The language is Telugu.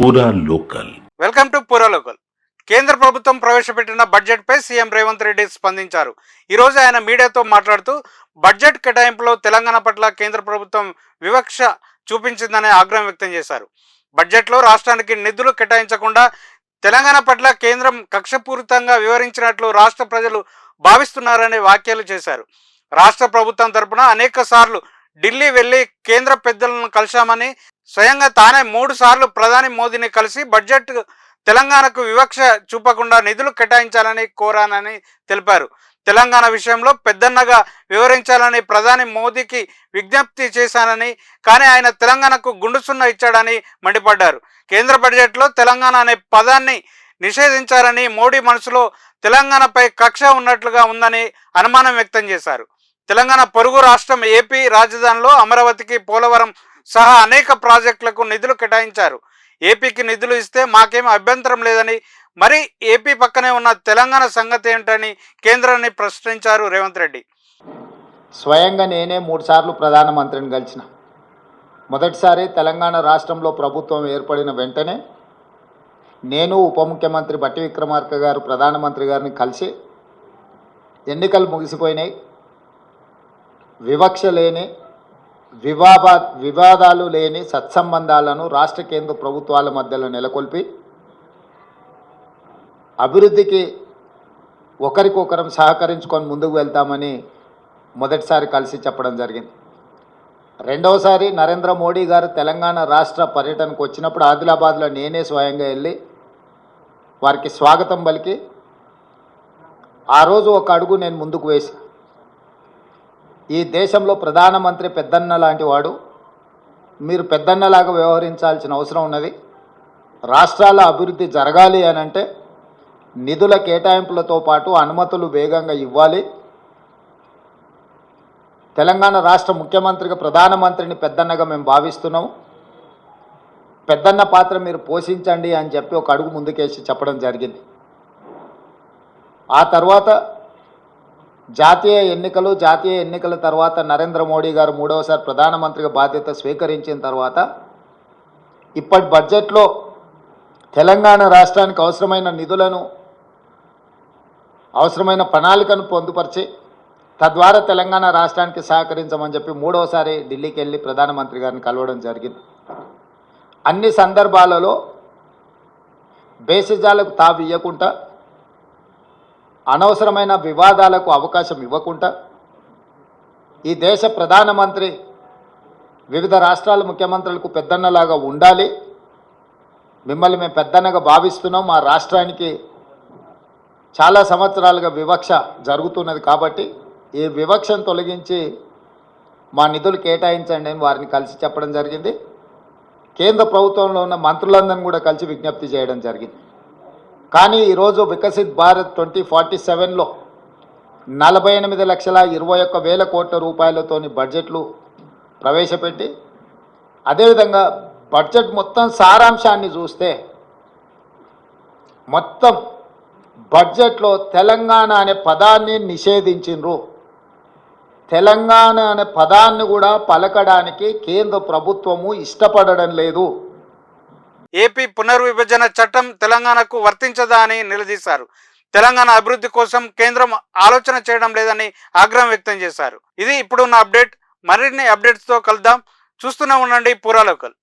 పూరా లోకల్. వెల్కమ్ టు పూరా లోకల్. కేంద్ర ప్రభుత్వం ప్రవేశపెట్టిన బడ్జెట్ పై సీఎం రేవంత్ రెడ్డి స్పందించారు. ఈ రోజు ఆయన మీడియాతో మాట్లాడుతూ బడ్జెట్ కేటాయింపులో తెలంగాణ పట్ల కేంద్ర ప్రభుత్వం వివక్ష చూపించిందనే ఆగ్రహం వ్యక్తం చేశారు. బడ్జెట్లో రాష్ట్రానికి నిధులు కేటాయించకుండా తెలంగాణ పట్ల కేంద్రం కక్షపూరితంగా వివరించినట్లు రాష్ట్ర ప్రజలు భావిస్తున్నారనే వ్యాఖ్యలు చేశారు. రాష్ట్ర ప్రభుత్వం తరపున అనేక సార్లు ఢిల్లీ వెళ్లి కేంద్ర పెద్దలను కలిశామని, స్వయంగా తానే 3 సార్లు ప్రధాని మోదీని కలిసి బడ్జెట్ తెలంగాణకు వివక్ష చూపకుండా నిధులు కేటాయించాలని కోరానని తెలిపారు. తెలంగాణ విషయంలో పెద్దన్నగా వివరించాలని ప్రధాని మోదీకి విజ్ఞప్తి చేశానని, కానీ ఆయన తెలంగాణకు గుండుసున్న ఇచ్చాడని మండిపడ్డారు. కేంద్ర బడ్జెట్లో తెలంగాణ అనే పదాన్ని నిషేధించారని, మోడీ మనసులో తెలంగాణపై కక్ష ఉన్నట్లుగా ఉందని అనుమానం వ్యక్తం చేశారు. తెలంగాణ పొరుగు రాష్ట్రం ఏపీ రాజధానిలో అమరావతికి, పోలవరం సహా అనేక ప్రాజెక్టులకు నిధులు కేటాయించారు. ఏపీకి నిధులు ఇస్తే మాకేం అభ్యంతరం లేదని, మరి ఏపీ పక్కనే ఉన్న తెలంగాణ సంగతి ఏంటని కేంద్రాన్ని ప్రశ్నించారు రేవంత్ రెడ్డి. స్వయంగా నేనే 3 సార్లు ప్రధానమంత్రిని కలిసిన. మొదటిసారి తెలంగాణ రాష్ట్రంలో ప్రభుత్వం ఏర్పడిన వెంటనే నేను, ఉప ముఖ్యమంత్రి బట్టి విక్రమార్క గారు ప్రధానమంత్రి గారిని కలిసి ఎన్నికలు ముగిసిపోయినాయి, వివక్ష లేని, వివాదాలు లేని సత్సంబంధాలను రాష్ట్ర కేంద్ర ప్రభుత్వాల మధ్యలో నెలకొల్పి అభివృద్ధికి ఒకరికొకరం సహకరించుకొని ముందుకు వెళ్తామని మొదటిసారి కలిసి చెప్పడం జరిగింది. రెండవసారి నరేంద్ర మోడీ గారు తెలంగాణ రాష్ట్ర పర్యటనకు వచ్చినప్పుడు ఆదిలాబాద్లో నేనే స్వయంగా వెళ్ళి వారికి స్వాగతం పలికి ఆ రోజు ఒక అడుగు నేను ముందుకు వేసి, ఈ దేశంలో ప్రధానమంత్రి పెద్దన్న లాంటి వాడు, మీరు పెద్దన్నలాగా వ్యవహరించాల్సిన అవసరం ఉన్నది. రాష్ట్రాల అభివృద్ధి జరగాలి అని అంటే నిధుల కేటాయింపులతో పాటు అనుమతులు వేగంగా ఇవ్వాలి. తెలంగాణ రాష్ట్ర ముఖ్యమంత్రిగా ప్రధానమంత్రిని పెద్దన్నగా మేము భావిస్తున్నాం, పెద్దన్న పాత్ర మీరు పోషించండి అని చెప్పి ఒక అడుగు ముందుకేసి చెప్పడం జరిగింది. ఆ తర్వాత జాతీయ ఎన్నికల తర్వాత నరేంద్ర మోడీ గారు 3వసారి ప్రధానమంత్రిగా బాధ్యత స్వీకరించిన తర్వాత ఇప్పటి బడ్జెట్లో తెలంగాణ రాష్ట్రానికి అవసరమైన నిధులను, అవసరమైన ప్రణాళికను పొందుపరిచి తద్వారా తెలంగాణ రాష్ట్రానికి సహకరించమని చెప్పి 3వసారి ఢిల్లీకి వెళ్ళి ప్రధానమంత్రి గారిని కలవడం జరిగింది. అన్ని సందర్భాలలో బేసిజాలకు తావు ఇవ్వకుండా, అనవసరమైన వివాదాలకు అవకాశం ఇవ్వకుండా, ఈ దేశ ప్రధానమంత్రి వివిధ రాష్ట్రాల ముఖ్యమంత్రులకు పెద్దన్నలాగా ఉండాలి, మిమ్మల్ని మేము పెద్దన్నగా భావిస్తున్నాం, మా రాష్ట్రానికి చాలా సంవత్సరాలుగా వివక్ష జరుగుతున్నది కాబట్టి ఈ వివక్షను తొలగించి మా నిధులు కేటాయించండి అని వారిని కలిసి చెప్పడం జరిగింది. కేంద్ర ప్రభుత్వంలో ఉన్న మంత్రులందరినీ కూడా కలిసి విజ్ఞప్తి చేయడం జరిగింది. కానీ ఈరోజు వికసిత్ భారత్ 2047లో 48,21,000 కోట్ల రూపాయలతోని బడ్జెట్లు ప్రవేశపెట్టి, అదేవిధంగా బడ్జెట్ మొత్తం సారాంశాన్ని చూస్తే మొత్తం బడ్జెట్లో తెలంగాణ అనే పదాన్ని నిషేధించిండ్రు. తెలంగాణ అనే పదాన్ని కూడా పలకడానికి కేంద్ర ప్రభుత్వము ఇష్టపడడం లేదు. ఏపీ పునర్విభజన చట్టం తెలంగాణకు వర్తించదా అని నిలదీశారు. తెలంగాణ అభివృద్ధి కోసం కేంద్రం ఆలోచన చేయడం లేదని ఆగ్రహం వ్యక్తం చేశారు. ఇది ఇప్పుడున్న అప్డేట్. మరిన్ని అప్డేట్స్తో కలుద్దాం. చూస్తూనే ఉండండి పూరా లోకల్.